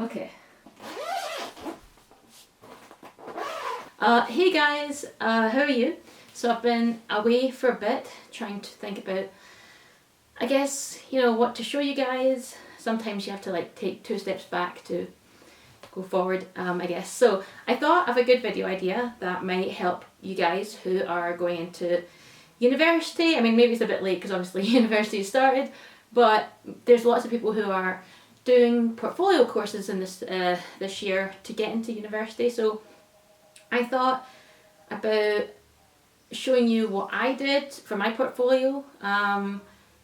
Okay. Hey guys, how are you? So I've been away for a bit, trying to think about, I guess, what to show you guys. Sometimes you have to like take 2 steps back to go forward, I guess. So I thought of a good video idea that might help you guys who are going into university. I mean, maybe it's a bit late because obviously university started, but there's lots of people who are doing portfolio courses in this year to get into university. So I thought about showing you what I did for my portfolio,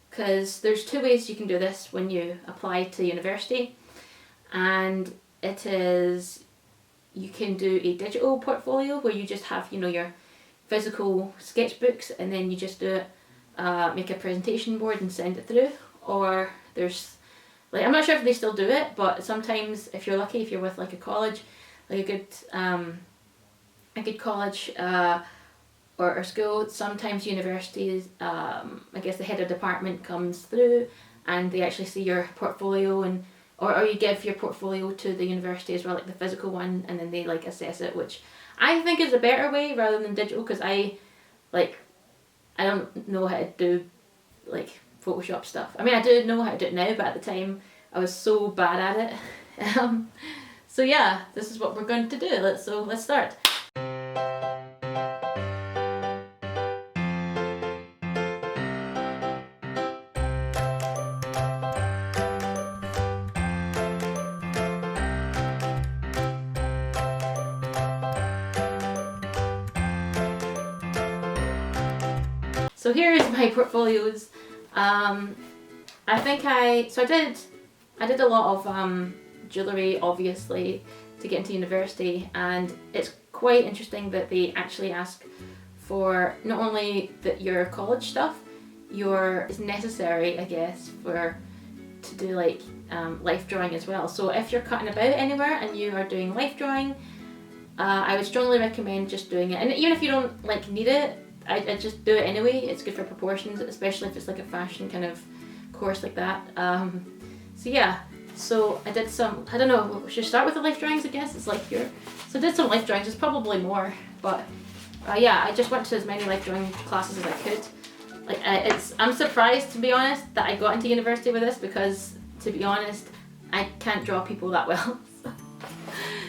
because there's 2 ways you can do this when you apply to university, and it is, you can do a digital portfolio where you just have your physical sketchbooks and then you just do it, make a presentation board and send it through. Or there's like, I'm not sure if they still do it, but sometimes if you're lucky, if you're with like a college, like a good college or school, sometimes universities, I guess the head of department comes through and they actually see your portfolio, and or you give your portfolio to the university as well, like the physical one, and then they like assess it, which I think is a better way rather than digital, because I don't know how to do like Photoshop stuff. I mean, I do know how to do it now, but at the time I was so bad at it. So yeah, this is what we're going to do. Let's start. So here's my portfolios. I did a lot of jewellery, obviously, to get into university, and it's quite interesting that they actually ask for not only your college stuff, is necessary, I guess, to do like life drawing as well. So if you're cutting about anywhere and you are doing life drawing, I would strongly recommend just doing it. And even if you don't like need it, I just do it anyway. It's good for proportions, especially if it's like a fashion kind of course like that. So yeah, so I did some, I don't know, should I start with the life drawings, I guess? It's like here. So I did some life drawings, there's probably more, but yeah, I just went to as many life drawing classes as I could. Like, I'm surprised, to be honest, that I got into university with this, because to be honest, I can't draw people that well.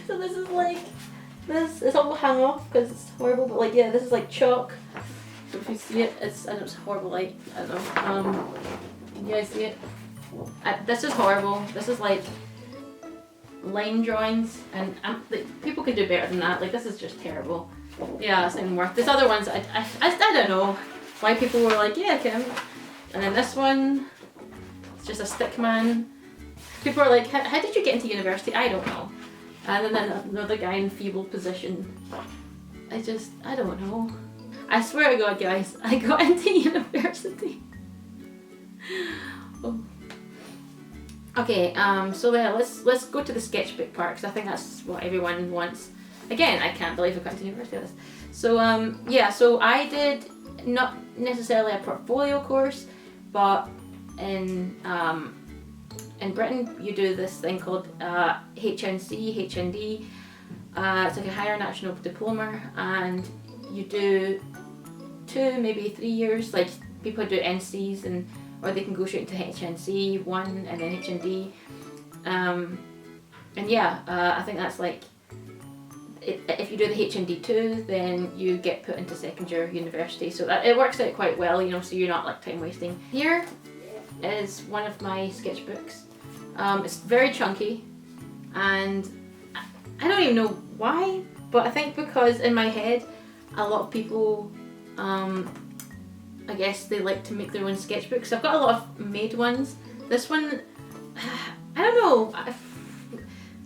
So this is like, it's all hung off because it's horrible, but like, yeah, this is like chalk. So if you see it, it's horrible light. I don't know. Can you guys see it? This is horrible. This is like line drawings, and like, people could do better than that. Like, this is just terrible. Yeah, it's not even worth. These other ones, I don't know why people were like, yeah, Kim. And then this one, it's just a stick man. People are like, how did you get into university? I don't know. And then another guy in feeble position. I don't know. I swear to God, guys, I got into university. Oh. Okay, so yeah, let's go to the sketchbook part, because I think that's what everyone wants. Again, I can't believe I got into university with this. So yeah, so I did not necessarily a portfolio course, but in Britain you do this thing called HNC, HND. It's like a higher national diploma, and you do 2, maybe 3 years. Like, people do NCs, or they can go straight into HNC 1 and then HND. And yeah, I think that's like, if you do the HND 2, then you get put into second year university. So it works out quite well, so you're not like time wasting. Here is one of my sketchbooks. It's very chunky, and I don't even know why, but I think because in my head a lot of people, I guess they like to make their own sketchbooks. I've got a lot of made ones. This one, I don't know. I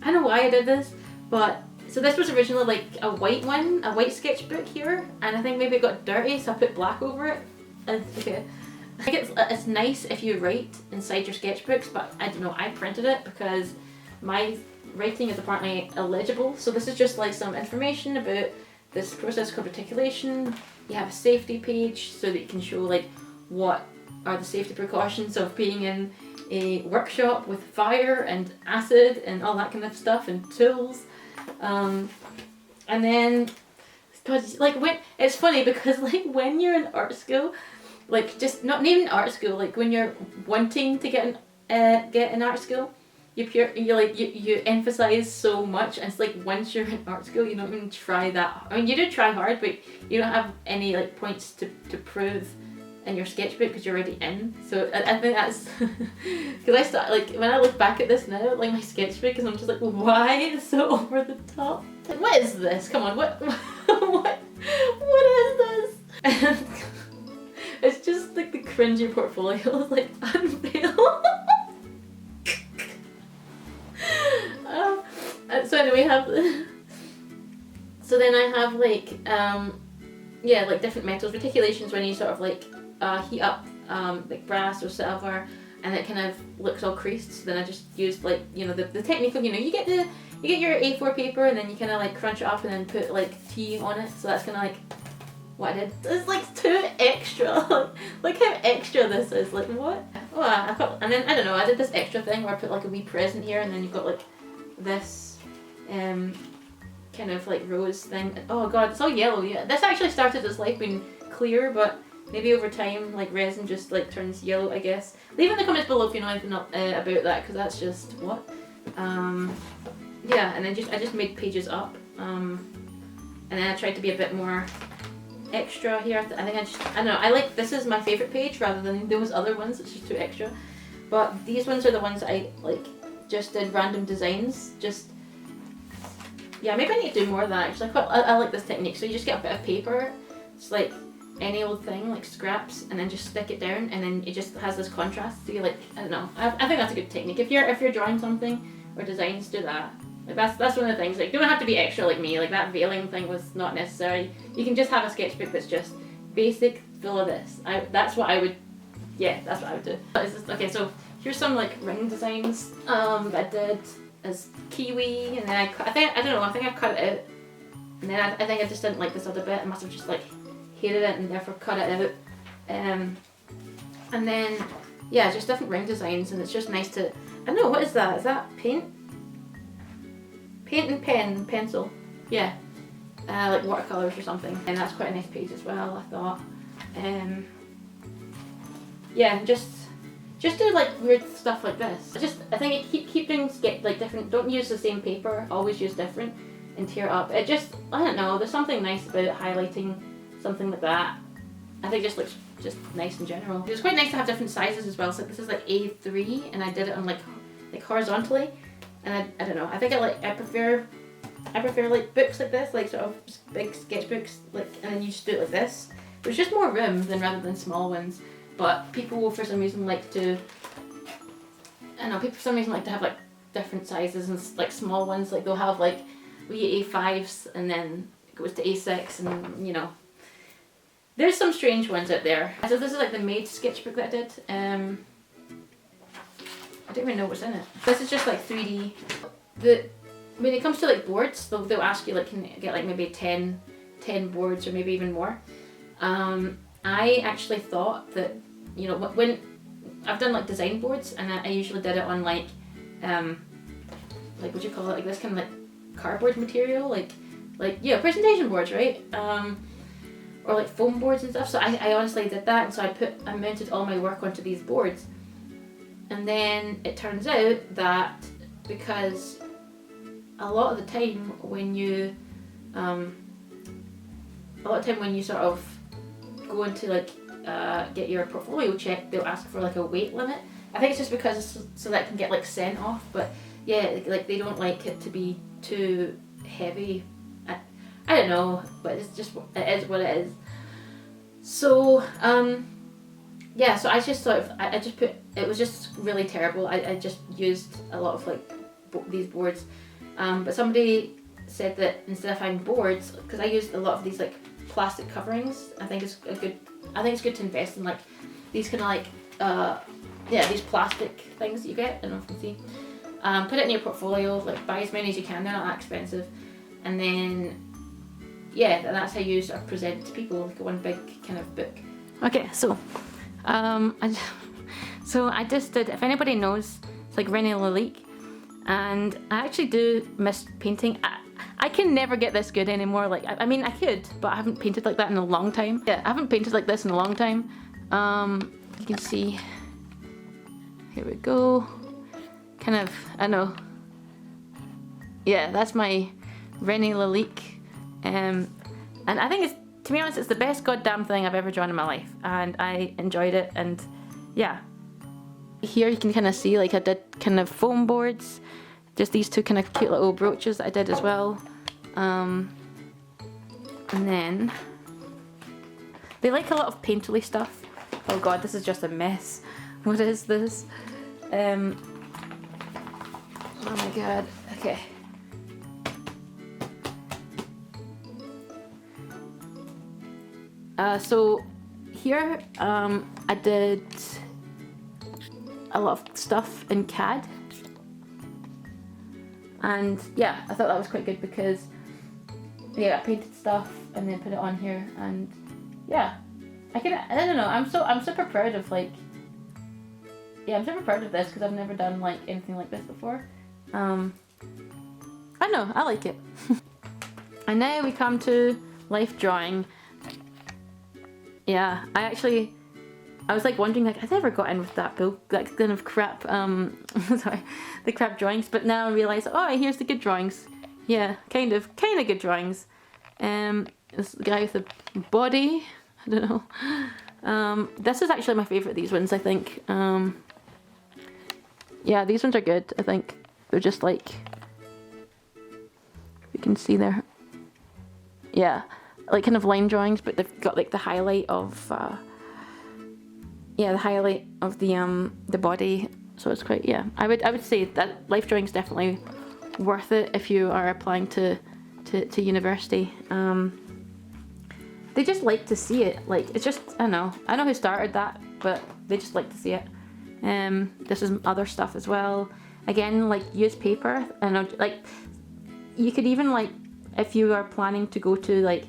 don't know why I did this, but so this was originally like a white one, a white sketchbook here, and I think maybe it got dirty, so I put black over it. Okay. I think it's nice if you write inside your sketchbooks, but I don't know, I printed it because my writing is apparently illegible. So this is just like some information about this process called reticulation. You have a safety page so that you can show like what are the safety precautions of being in a workshop with fire and acid and all that kind of stuff and tools. And then, like, when it's funny because like when you're in art school, like just not even art school, like when you're wanting to get in art school, you emphasize so much, and it's like once you're in art school, you don't even try that. I mean, you do try hard, but you don't have any like points to prove in your sketchbook because you're already in. So I think that's because I start like when I look back at this now, like my sketchbook, and I'm just like, why is it so over the top? Like, what is this? Come on, what is this? It's just like the cringy portfolio, like unreal. So anyway, so then I have like like different metals. Reticulations when you sort of like heat up like brass or silver, and it kind of looks all creased. So then I just used like, you know, the technique of, you know, you get your A4 paper and then you kind of like crunch it up and then put like tea on it. So that's kind of like what I did. It's like too extra. Like how extra this is. Like what? Oh, and then I don't know. I did this extra thing where I put like a wee present here, and then you've got like this kind of like rose thing. Oh god, it's all yellow. Yeah, this actually started as life being clear, but maybe over time like resin just like turns yellow, I guess. Leave in the comments below if you know anything about that, because that's just what. Yeah, and then I just made pages up, and then I tried to be a bit more extra here. I think I don't know, I like, this is my favourite page rather than those other ones. It's just too extra, but these ones are the ones that I like just did random designs. Just yeah, maybe I need to do more of that actually. I like this technique. So you just get a bit of paper, it's like any old thing, like scraps, and then just stick it down, and then it just has this contrast. So you like, I don't know, I think that's a good technique. If you're drawing something or designs, do that. Like that's one of the things. Like, you don't have to be extra like me. Like that veiling thing was not necessary. You can just have a sketchbook that's just basic, full of this. That's what I would do. Okay, so here's some like ring designs that I did as kiwi, and then I think I cut it out, and then I think I just didn't like this other bit. I must have just like hated it and therefore cut it out. And then yeah, just different ring designs, and it's just nice to, I don't know, what is that? Is that paint? Paint and pencil. Yeah. Like watercolours or something. And that's quite a nice page as well, I thought. Yeah, just do like weird stuff like this. I think keep doing like different, don't use the same paper, always use different and tear up. It just, I don't know, there's something nice about highlighting something like that. I think it just looks just nice in general. It was quite nice to have different sizes as well. So this is like A3, and I did it on like horizontally. And I don't know, I think I prefer like books like this, like sort of big sketchbooks, like, and then you just do it like this. There's just more room rather than small ones. But people will for some reason like to, I don't know, people for some reason like to have like different sizes and like small ones. Like they'll have like wee A5s and then it goes to A6, and you know, there's some strange ones out there. So this is like the Made sketchbook that I did. I don't even know what's in it. This is just like 3D. When it comes to like boards, they'll ask you like, can you get like maybe 10 boards or maybe even more. I actually thought that, you know, when I've done like design boards, and I usually did it on like what do you call it, like this kind of like cardboard material, like yeah, presentation boards, right? Or like foam boards and stuff. So I honestly did that, and so I mounted all my work onto these boards. And then it turns out that because a lot of the time when you sort of go into like get your portfolio checked, they'll ask for like a weight limit. I think it's just because so that it can get like sent off, but yeah, like they don't like it to be too heavy. I don't know, but it's just, it is what it is. So yeah, so I just sort of, I just put, it was just really terrible. I just used a lot of like these boards, but somebody said that instead of having boards, because I used a lot of these like plastic coverings, I think it's good to invest in like these kind of like yeah, these plastic things that you get. I don't know if you can see. Put it in your portfolio, like buy as many as you can. They're not that expensive, and then yeah, that's how you sort of present to people, like one big kind of book. Okay, so So I just did, if anybody knows, it's like René Lalique, and I actually do miss painting. I can never get this good anymore. Like, I mean, I could, but I haven't painted like that in a long time. Yeah, I haven't painted like this in a long time. You can see, here we go. Kind of, I know. Yeah, that's my René Lalique. And I think it's, to be honest, it's the best goddamn thing I've ever drawn in my life. And I enjoyed it, and yeah. Here you can kind of see, like, I did kind of foam boards. Just these two kind of cute little brooches that I did as well. And then they like a lot of painterly stuff. Oh god, this is just a mess. What is this? Oh my god. Okay. So here I did a lot of stuff in CAD. And yeah, I thought that was quite good because yeah, I painted stuff and then put it on here, and yeah, I don't know, I'm super proud of, like, yeah, I'm super proud of this because I've never done like anything like this before. I don't know, I like it. And now we come to life drawing. Yeah, I was like wondering, like, has I ever got in with that book, like kind of crap, sorry, the crap drawings, but now I realise, oh, here's the good drawings. Yeah, kind of good drawings. This guy with the body, I don't know. This is actually my favourite, these ones, I think. Yeah, these ones are good, I think. They're just like, you can see there. Yeah, like kind of line drawings, but they've got like the highlight of, yeah, the highlight of the body, so it's quite, yeah. I would say that life drawing is definitely worth it if you are applying to university. They just like to see it. Like, it's just, I don't know who started that, but they just like to see it. This is other stuff as well. Again, like, use paper, and like, you could even, like, if you are planning to go to like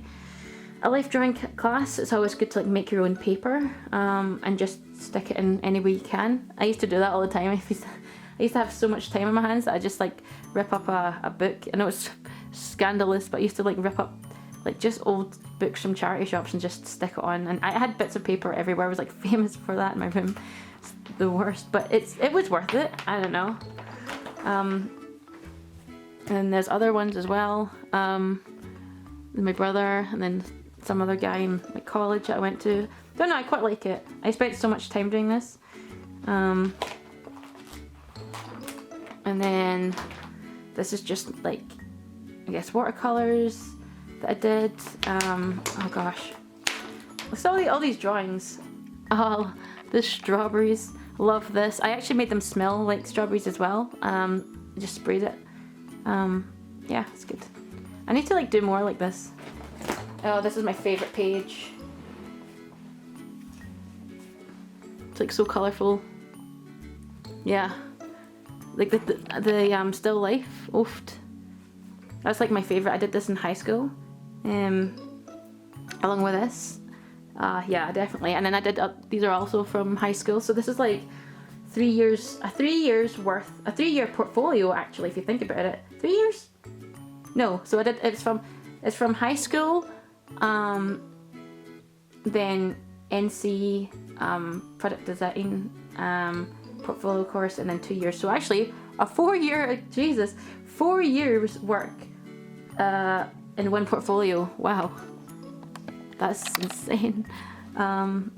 a life drawing class, it's always good to like make your own paper, and just stick it in any way you can. I used to do that all the time. I used to have so much time on my hands that I just like rip up a book. I know it's scandalous, but I used to like rip up like just old books from charity shops and just stick it on. And I had bits of paper everywhere. I was like famous for that in my room. It's the worst, but it was worth it. I don't know. And there's other ones as well. My brother, and then some other guy in my college that I went to. Don't know, I quite like it. I spent so much time doing this. And then this is just like, I guess, watercolors that I did. Oh gosh, look at all these drawings. Oh, the strawberries, love this. I actually made them smell like strawberries as well. Just sprayed it. Yeah, it's good. I need to like do more like this. Oh, this is my favorite page. It's like so colorful. Yeah, like the still life. Oofed. That's like my favorite. I did this in high school, along with this. Yeah, definitely. And then I did these are also from high school. So this is like 3 years, a 3 years worth, a 3-year portfolio actually, if you think about it. 3 years? No. So it's from high school, then NC, product design, portfolio course, and then 2 years. So actually a 4-year, Jesus, 4 years work in one portfolio. Wow, that's insane. And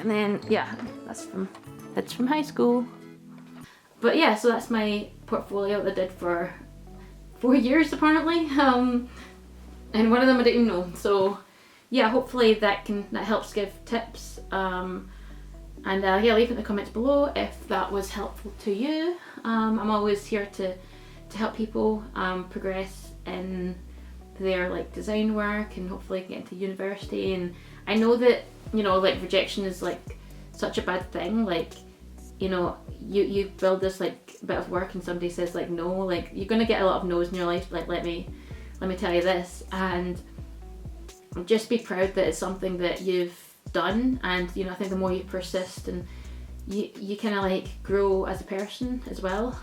then yeah, that's from high school. But yeah, so that's my portfolio that I did for 4 years apparently. And one of them I didn't even know. So yeah, hopefully that helps give tips. And yeah, leave in the comments below if that was helpful to you. I'm always here to help people progress in their like design work and hopefully get into university. And I know that, you know, like rejection is like such a bad thing. Like, you know, you build this like bit of work and somebody says like no, like you're gonna get a lot of no's in your life. Like let me tell you this, and just be proud that it's something that you've done. And I think the more you persist, and you kind of like grow as a person as well.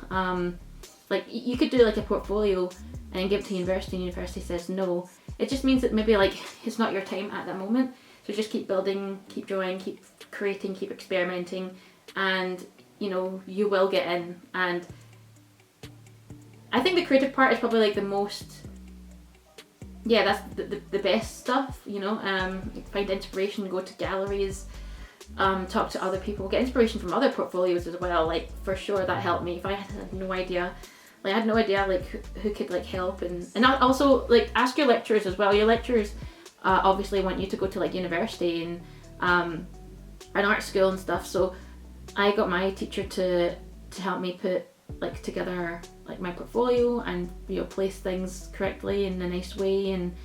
Like you could do like a portfolio and then give it to university, and university says no. It just means that maybe like it's not your time at that moment. So just keep building, keep drawing, keep creating, keep experimenting, and you will get in. And I think the creative part is probably like the most, that's the best stuff. Find inspiration, go to galleries, talk to other people, get inspiration from other portfolios as well. Like for sure that helped me. If I had no idea, like I had no idea like who could like help, and also like ask your lecturers as well. Your lecturers obviously want you to go to like university and an art school and stuff. So I got my teacher to help me put like together like my portfolio and place things correctly in a nice way. And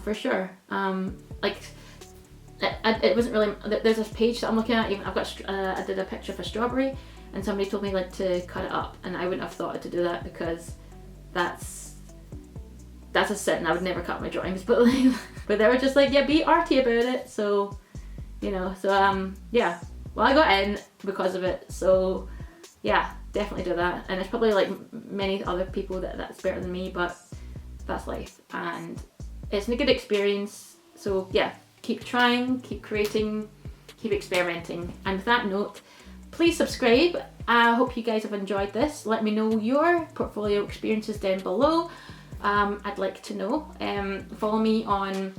for sure. Like it wasn't really, there's this page that I'm looking at, even I've got I did a picture of a strawberry, and somebody told me like to cut it up, and I wouldn't have thought to do that because that's a sin. I would never cut my drawings, but like but they were just like, be arty about it. So well, I got in because of it, so definitely do that. And there's probably like many other people that's better than me, but that's life, and it's a good experience. So keep trying, keep creating, keep experimenting. And with that note, please subscribe. I hope you guys have enjoyed this. Let me know your portfolio experiences down below. I'd like to know. Follow me on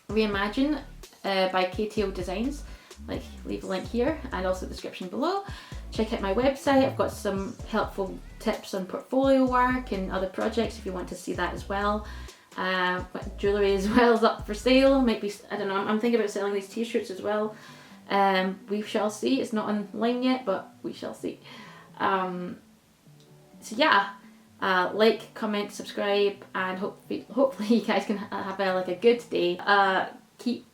Reimagine by KTO Designs. Like, leave a link here and also the description below. Check out my website. I've got some helpful tips on portfolio work and other projects if you want to see that as well. Jewellery as well is up for sale. Might be, I don't know, I'm thinking about selling these t-shirts as well. We shall see. It's not online yet, but we shall see. Like, comment, subscribe, and hopefully you guys can have a good day. Keep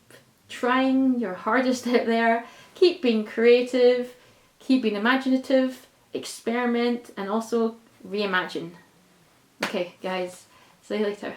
trying your hardest out there. Keep being creative. Keep being imaginative. Experiment, and also reimagine. Okay, guys. See you later.